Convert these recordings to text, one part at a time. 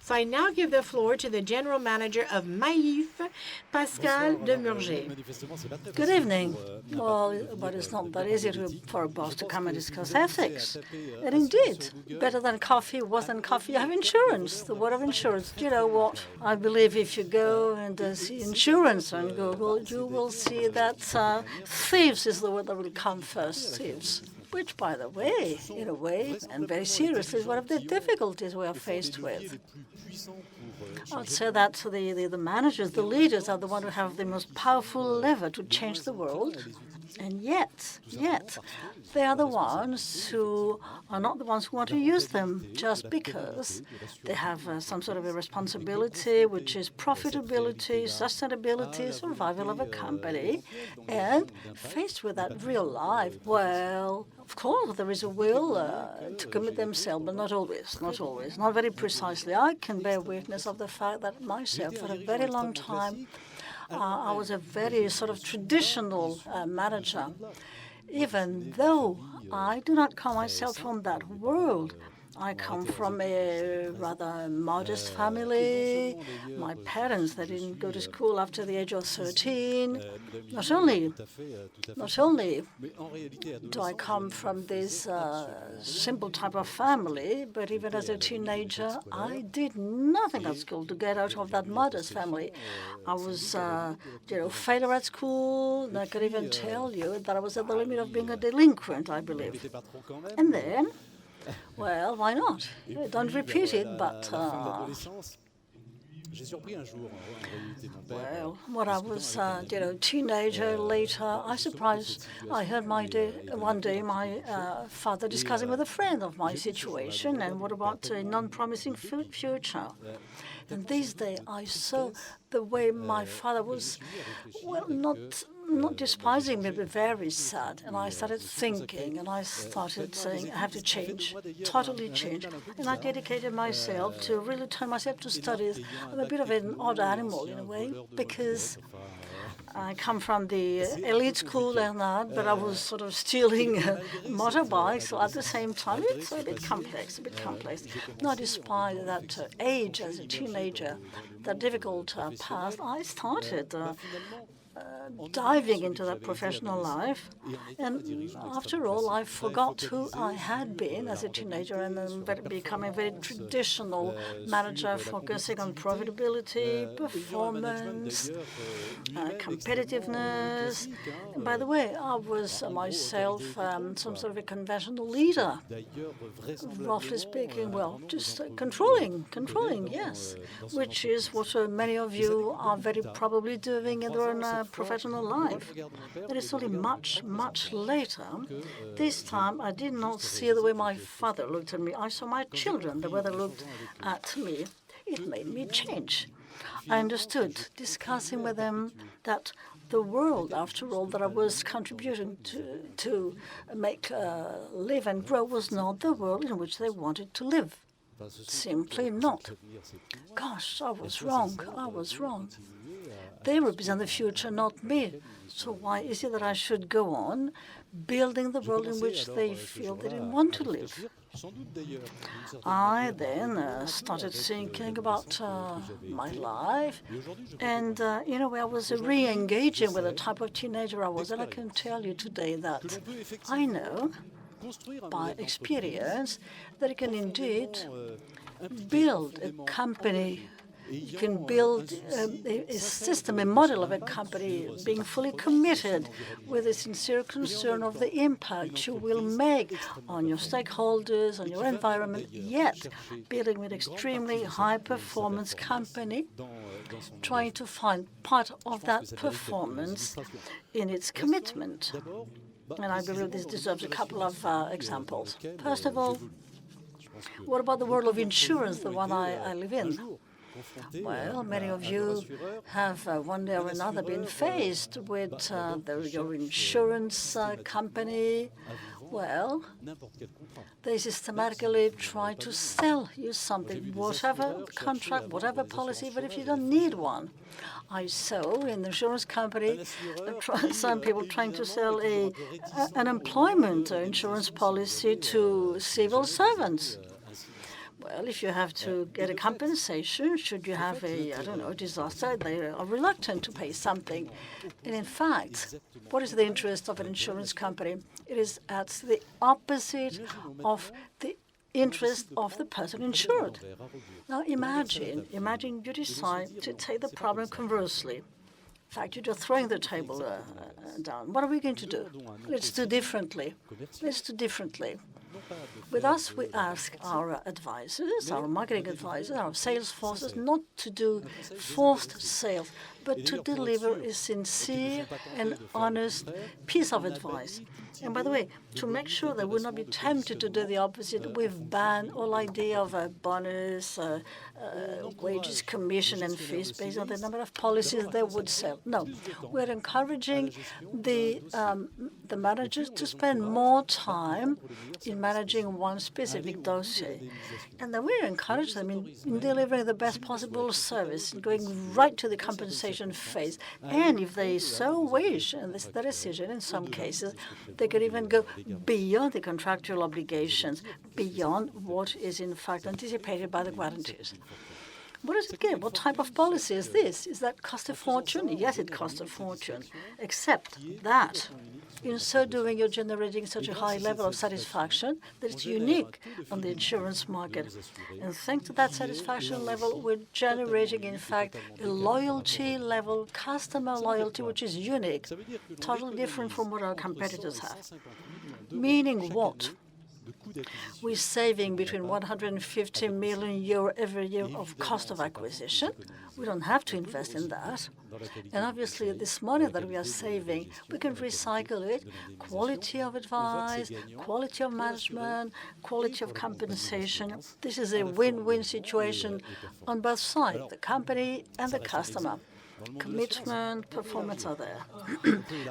So I now give the floor to the General Manager of Maif, Pascal Demurger. Good evening. Well, but it's not that easy for a boss to come and discuss ethics. And indeed, better than coffee, worse than coffee, you have insurance, the word of insurance. Do you know what? I believe if you go and see insurance on Google, you will see that thieves is the word that will come first, thieves. Which, by the way, in a way, and very seriously, is one of the difficulties we are faced with. I would say that the managers, the leaders, are the ones who have the most powerful lever to change the world. And yet, they are the ones who are not the ones who want to use them, just because they have some sort of a responsibility, which is profitability, sustainability, survival of a company. And faced with that real life, well, of course, there is a will to commit themselves, but not always, not very precisely. I can bear witness of the fact that myself, for a very long time, I was a very sort of traditional manager, even though I do not call myself from that world. I come from a rather modest family. My parents, they didn't go to school after the age of 13. Not only do I come from this simple type of family, but even as a teenager, I did nothing at school to get out of that modest family. I was, failure at school. And I could even tell you that I was at the limit of being a delinquent, I believe. And then, well, why not? Don't repeat it, but well, when I was teenager, later, I heard one day my father discussing with a friend of my situation and what about a non-promising future. And these days, I saw the way my father was, well, not despising me, but very sad. And I started thinking, and I started saying, I have to change, totally change. And I dedicated myself to really turn myself to studies. I'm a bit of an odd animal in a way, because I come from the elite school, Bernard, but I was sort of stealing motorbikes. So at the same time, it's a bit complex. Not despite that age as a teenager, that difficult past, I started diving into that professional life. And after all, I forgot who I had been as a teenager and then becoming a very traditional manager focusing on profitability, performance, competitiveness. And by the way, I was myself some sort of a conventional leader, roughly speaking, well, just controlling, yes, which is what many of you are very probably doing in their own professional life. It is only much later. This time, I did not see the way my father looked at me. I saw my children, the way they looked at me. It made me change. I understood, discussing with them, that the world, after all, that I was contributing to make live and grow was not the world in which they wanted to live. Simply not. Gosh, I was wrong. They represent the future, not me. So why is it that I should go on building the world in which they feel they didn't want to live? I then started thinking about my life, and in a way I was re-engaging with the type of teenager I was. And I can tell you today that I know by experience that you can indeed build a company. You can build a system, a model of a company being fully committed with a sincere concern of the impact you will make on your stakeholders, on your environment, yet building an extremely high-performance company, trying to find part of that performance in its commitment. And I believe this deserves a couple of examples. First of all, what about the world of insurance, the one I live in? Well, many of you have one day or another been faced with your insurance company. Well, they systematically try to sell you something, whatever contract, whatever policy, even if you don't need one. I saw in the insurance company some people trying to sell an employment insurance policy to civil servants. Well, if you have to get a compensation, should you have a, I don't know, disaster, they are reluctant to pay something. And in fact, what is the interest of an insurance company? It is at the opposite of the interest of the person insured. Now imagine you decide to take the problem conversely. In fact, you're just throwing the table down. What are we going to do? Let's do differently. Let's do differently. With us, we ask our advisors, our marketing advisors, our sales forces, not to do forced sales, but to deliver a sincere and honest piece of advice. And by the way, to make sure that we'll not be tempted to do the opposite, we've banned all idea of a bonus, wages, commission, and fees based on the number of policies they would sell. No, we're encouraging the managers to spend more time in managing one specific dossier. And then we encourage them in delivering the best possible service, going right to the compensation phase. And if they so wish, and this is the decision in some cases, they could even go beyond the contractual obligations, beyond what is in fact anticipated by the guarantees. What does it give? What type of policy is this? Is that cost a fortune? Yes, it costs a fortune, except that in so doing, you're generating such a high level of satisfaction that it's unique on the insurance market. And thanks to that satisfaction level, we're generating, in fact, a loyalty level, customer loyalty, which is unique, totally different from what our competitors have. Meaning what? We're saving between 150 million euro every year of cost of acquisition. We don't have to invest in that. And obviously, this money that we are saving, we can recycle it. Quality of advice, quality of management, quality of compensation. This is a win-win situation on both sides, the company and the customer. Commitment, performance are there.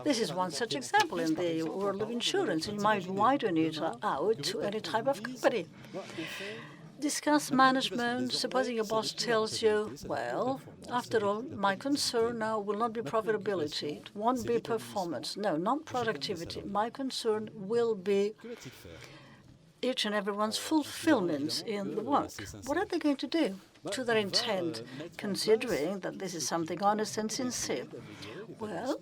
This is one such example in the world of insurance. You might widen it out to any type of company. Discuss management. Supposing your boss tells you, well, after all, my concern now will not be profitability. It won't be performance. No, not productivity. My concern will be each and everyone's fulfillment in the work. What are they going to do to their intent, considering that this is something honest and sincere? Well,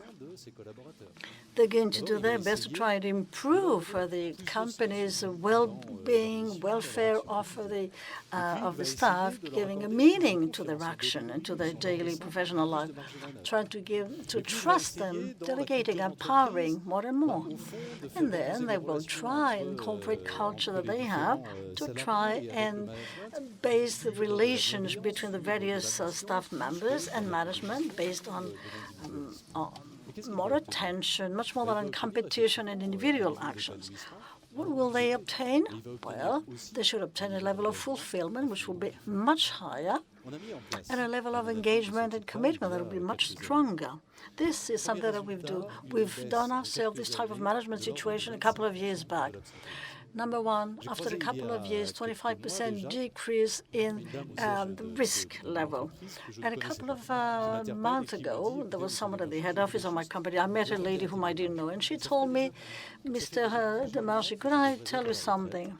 they're going to do their best to try and improve the company's well-being, welfare of the staff, giving a meaning to their action and to their daily professional life, trying to trust them, delegating, empowering more and more. And then they will try and incorporate culture that they have to try and base the relations between the various staff members and management based on more attention, much more than on competition and individual actions. What will they obtain? Well, they should obtain a level of fulfillment which will be much higher and a level of engagement and commitment that will be much stronger. This is something that we've done ourselves, this type of management situation, a couple of years back. Number one, after a couple of years, 25% decrease in the risk level. And a couple of months ago, there was someone at the head office of my company. I met a lady whom I didn't know, and she told me, Mr. Demurger, could I tell you something?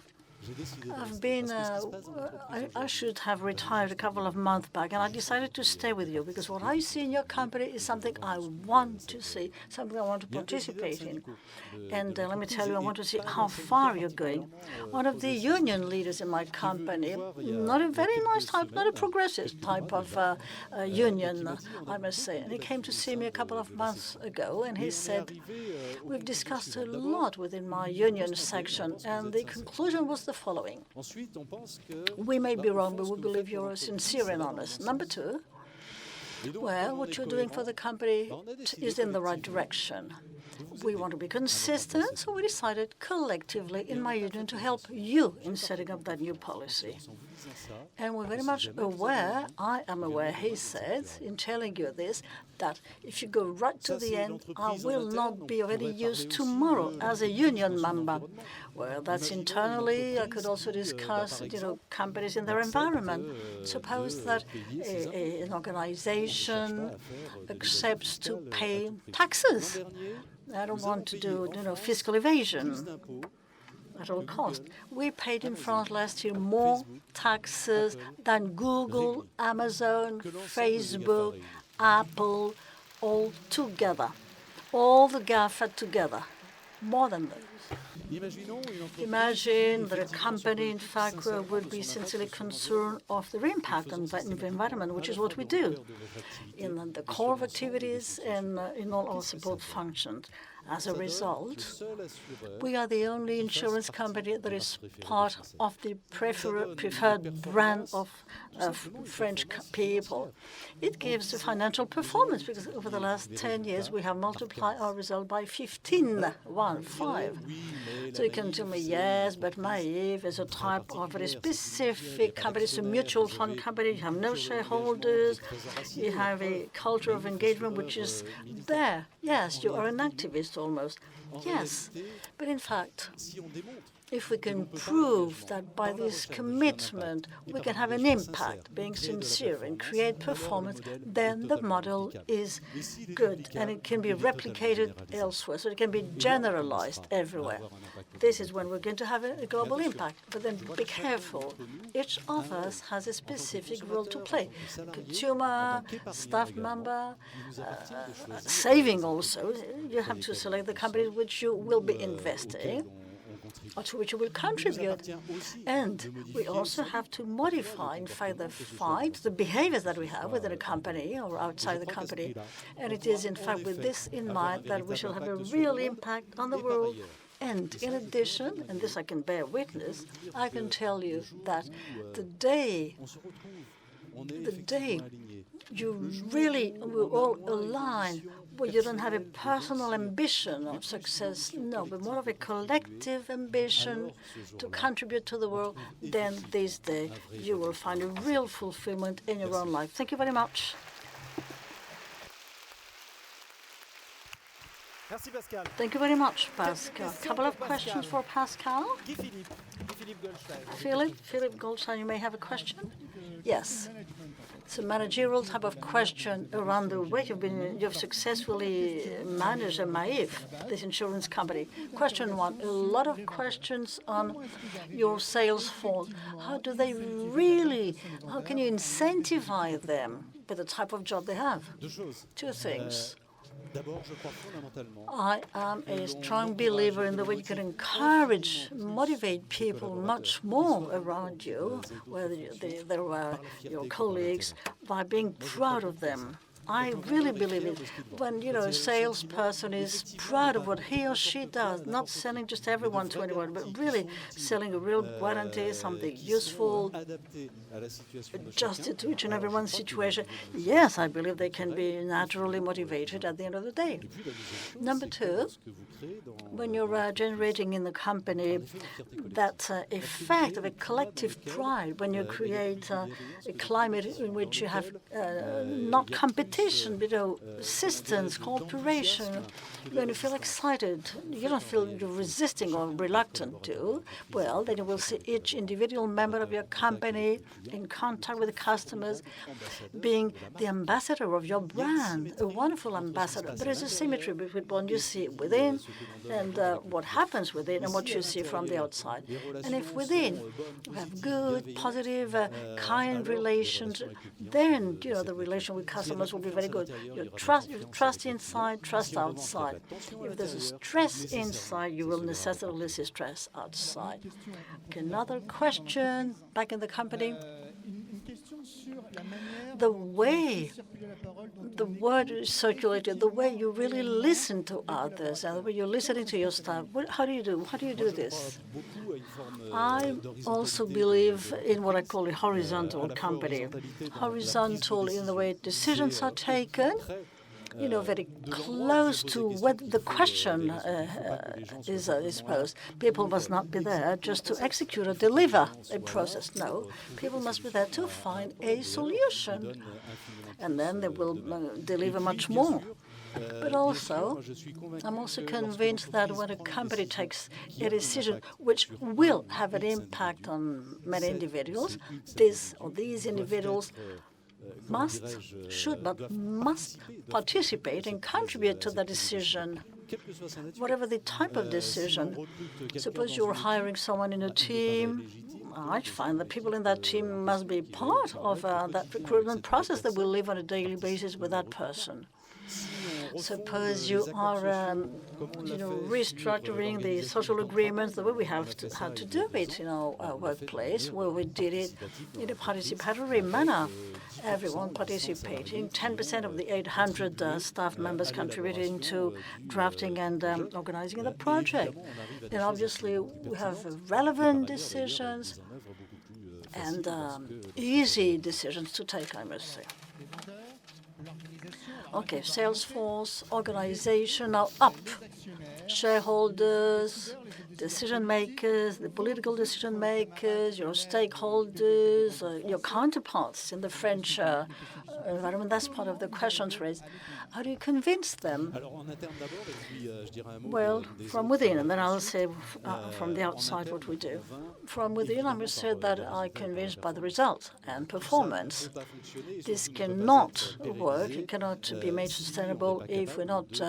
I should have retired a couple of months back, and I decided to stay with you because what I see in your company is something I want to see, something I want to participate in. And let me tell you, I want to see how far you're going. One of the union leaders in my company, not a very nice type, not a progressive type of union, I must say. And he came to see me a couple of months ago, and he said, we've discussed a lot within my union section, and the conclusion was the following. We may be wrong, but we believe you're sincere and honest. Number two, well, what you're doing for the company is in the right direction. We want to be consistent, so we decided collectively in my union to help you in setting up that new policy. And we're very much aware, I am aware, he said, in telling you this, that if you go right to the end, I will not be of any use tomorrow as a union member. Well, that's internally. I could also discuss, companies in their environment. Suppose that an organization accepts to pay taxes. I don't want to do, fiscal evasion. at all costs. We paid in France last year more taxes than Google, Amazon, Facebook, Apple, all together. All the GAFA together, more than those. Imagine that a company, in fact, would be sincerely concerned of their impact on the environment, which is what we do in the core of activities and in all our support functions. As a result, we are the only insurance company that is part of the preferred brand of French people. It gives a financial performance because over the last 10 years, we have multiplied our result by 15. So you can tell me, yes, but Maif is a type of very specific company. It's a mutual fund company. You have no shareholders. You have a culture of engagement which is there. Yes, you are an activist almost. Yes, but in fact, if we can prove that by this commitment we can have an impact, being sincere and create performance, then the model is good and it can be replicated elsewhere, so it can be generalized everywhere. This is when we're going to have a global impact. But then be careful. Each of us has a specific role to play. Consumer, staff member, saving also. You have to select the companies which you will be investing or to which you will contribute. And we also have to modify, in fact, the behaviors that we have within a company or outside the company. And it is, in fact, with this in mind that we shall have a real impact on the world. And in addition, and this I can bear witness, I can tell you that the day you really will all align, where you don't have a personal ambition of success, no, but more of a collective ambition to contribute to the world, then this day you will find a real fulfillment in your own life. Thank you very much. Thank you very much, Pascal. A couple of questions for Pascal. Philip Goldstein, you may have a question? Yes. It's a managerial type of question around the way you've successfully managed a Maif, this insurance company. Question one, a lot of questions on your sales force. How can you incentivize them with the type of job they have? Two things. I am a strong believer in the way you can encourage, motivate people much more around you, whether they were your colleagues, by being proud of them. I really believe it. When, a salesperson is proud of what he or she does, not selling just everyone to anyone, but really selling a real guarantee, something useful, adjusted to each and everyone's situation, yes, I believe they can be naturally motivated at the end of the day. Number two, when you're generating in the company that effect of a collective pride, when you create a climate in which you have not competition, but assistance, cooperation, when you feel excited, you don't feel you're resisting or reluctant to, well, then you will see each individual member of your company in contact with the customers, being the ambassador of your brand, a wonderful ambassador. There is a symmetry between what you see within and what happens within and what you see from the outside. And if within you have good, positive, kind relations, then the relation with customers will be very good. You trust inside, trust outside. If there's a stress inside, you will necessarily see stress outside. Okay, another question back in the company. The way the word is circulated, the way you really listen to others, and the way you're listening to your staff, how do you do this? I also believe in what I call a horizontal company. Horizontal in the way decisions are taken, very close to what the question is posed. People must not be there just to execute or deliver a process. No, people must be there to find a solution, and then they will deliver much more. But also, I'm also convinced that when a company takes a decision which will have an impact on many individuals, these individuals must participate and contribute to the decision. whatever the type of decision. Suppose you're hiring someone in a team, I find that people in that team must be part of that recruitment process that will live on a daily basis with that person. Suppose you are, restructuring the social agreements the way we had to do it in our workplace, where we did it in a participatory manner. Everyone participating, 10% of the 800 staff members contributing to drafting and organizing the project. Then obviously we have relevant decisions and easy decisions to take, I must say. Okay, Salesforce, organization now up. Shareholders, decision makers, the political decision makers, your stakeholders, your counterparts in the French environment. That's part of the questions raised. How do you convince them? Well, from within, and then I'll say from the outside what we do. From within, I must say that I'm convinced by the results and performance. This cannot work. It cannot be made sustainable if we're not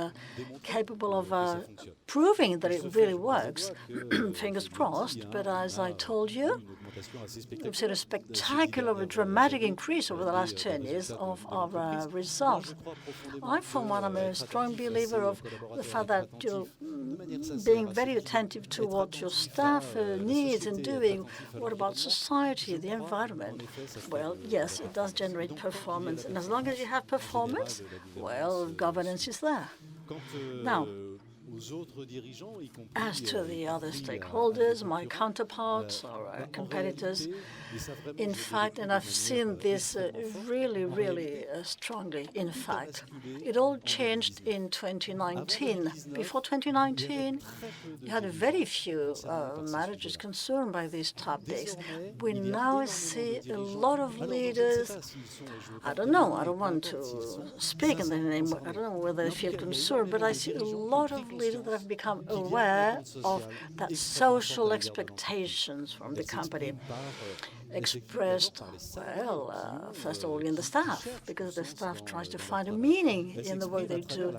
capable of proving that it really works. Fingers crossed, but as I told you, we've seen a spectacular, dramatic increase over the last 10 years of our results. I, for one, am a strong believer of the fact that being very attentive to what your staff needs and doing. What about society, the environment? Well, yes, it does generate performance. And as long as you have performance, well, governance is there. Now, as to the other stakeholders, my counterparts or competitors, in fact, and I've seen this really strongly, in fact, it all changed in 2019. Before 2019, you had very few managers concerned by these topics. We now see a lot of leaders. I don't know, I don't want to speak in their name, I don't know whether they feel concerned, but I see a lot of leaders that have become aware of that social expectations from the company expressed, well, first of all, in the staff, because the staff tries to find a meaning in the work they do.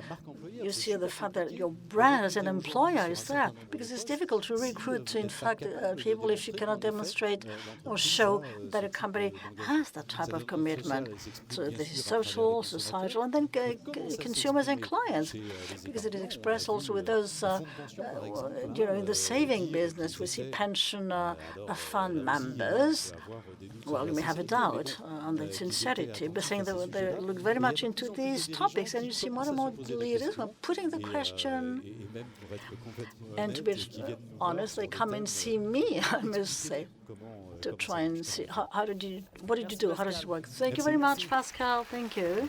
You see the fact that your brand as an employer is there, because it's difficult to recruit, in fact, people if you cannot demonstrate or show that a company has that type of commitment. So this is social, societal, and then consumers and clients, because it is expressed also with those, in the saving business. We see pension fund members. Well, you may have a doubt on the sincerity, but saying that they look very much into these topics, and you see more and more leaders putting the question. And to be honest, they come and see me, I must say, to try and see what did you do, how does it work. Thank you very much, Pascal. Thank you.